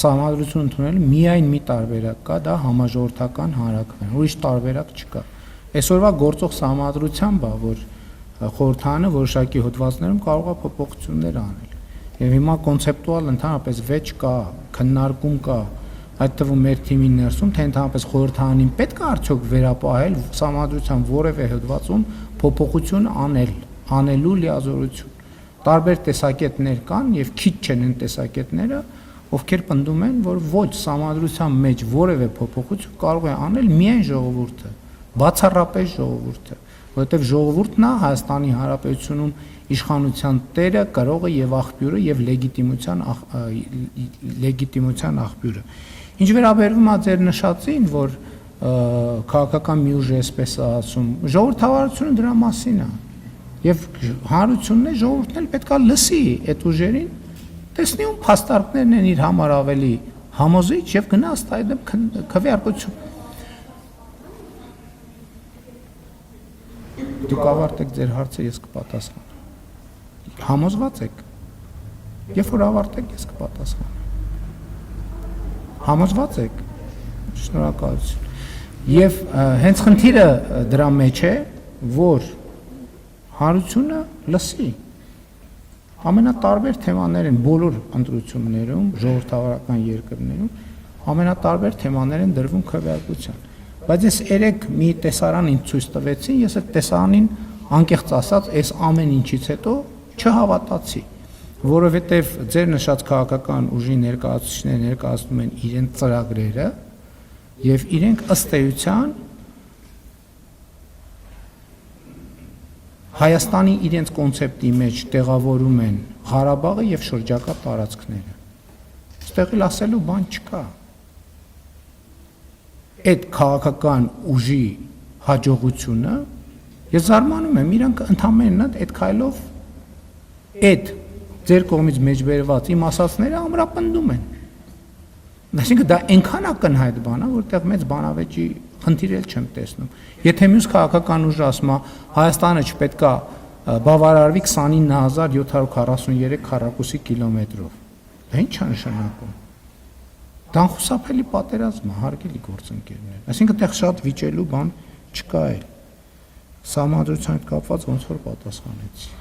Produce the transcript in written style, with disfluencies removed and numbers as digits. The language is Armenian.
Սահմանադրություն ընդունելու միայն մի տարբերակ կա, դա համաժողովրդական հանրաքվեն, ուրիշ տարբերակ չկա։ Այսօրվա գործող սահմանադրությամբ է, որ խորհրդարանը որոշակի հոդվածներում կարող է փոփոխություններ անել։ Եվ հիմա կոնցեպտուալ ընդհանրապես վեճ կա, քննարկում կա, այդ թվում մեր թիմի ներսում, թե ընդհանրապես խորհրդարանին պետք է արդյոք վերապահել սահմանադրության որևէ հոդվածում փոփոխություն անելու լիազորություն։ Տարբեր տեսակետներ կան եւ քիչ չեն այն տեսակետները, ովքեր պնդում են, որ ոչ սահմանադրության մեջ որևէ փոփոխություն կարող է անել միայն ժողովուրդը, բացառապես ժողովուրդը, որովհետեւ ժողովուրդն է Հայաստանի Հանրապետությունում իշխանության տերը, կրողը եւ աղբյուրը եւ լեգիտիմության աղբյուրը։ Ինչ վերաբերվում է ձեր նշածին, որ քաղաքական մի ուժ է այսպես ասում, ժողովրդավարությունը դրա մասին է։ Եվ հանրությունն է, ժողովուրդն էլ պետք է լսի այդ ուժերին, տեսնի ում փաստարկներն են իր համար ավելի համոզիչ եւ գնա ըստ այդմ քվեարկություն։ Դուք ավարտեք ձեր հարցը, ես կպատասխանեմ։ Համոզված եք։ Երբ որ ավարտեք, ես կպատասխանեմ։ Համոզված եք։ Շնորհակալություն։ Եվ հենց խնդիրը դրա մեջ է, որ հանրությունը լսի ամենատարբեր թեմաներ են բոլոր ընտրություններում, ժողովրդավարական երկրներում, ամենատարբեր թեմաներ են դրվում քվեարկության։ Բայց ես երեք մի տեսարան ինձ ցույց տվեցին, ես այդ տեսարանին անկեղծ ասած, այս ամեն ինչից հետո չհավատացի, որովհետև ձեր նշած քաղաքական ուժի ներկայացուցիչները ներկայացնում են իրենց ծրագրերը եւ իրենք ըստ էության Հայաստանի իրենց կոնցեպտի մեջ տեղավորում են Ղարաբաղը եւ շրջակա տարածքները։ Այստեղ էլ ասելու բան չկա։ Այդ քաղաքական ուժի հաջողությունը ես զարմանում եմ, իրանք ընդամենը այդ քայլով այդ ձեր կողմից մեջբերված իմ ասածները ամրապնդում են։ Այսինքն դա այնքան ակնհայտ բան է, որտեղ մեծ բանավեճի խնդիր էլ չեմ տեսնում։ Եթե մյուս քաղաքական ուժը ասում է Հայաստանը չպետք է բավարարվի 29743 քառակուսի կիլոմետրով, դա ինչ է նշանակում։ Դա խուսափելի պատերազմ է, հարգելի գործընկերներ։ Այսինքն այդտեղ շատ վիճելու բան չկա էլ։ Սահմանադրության հետ կապված ոնց որ պատասխանեցի։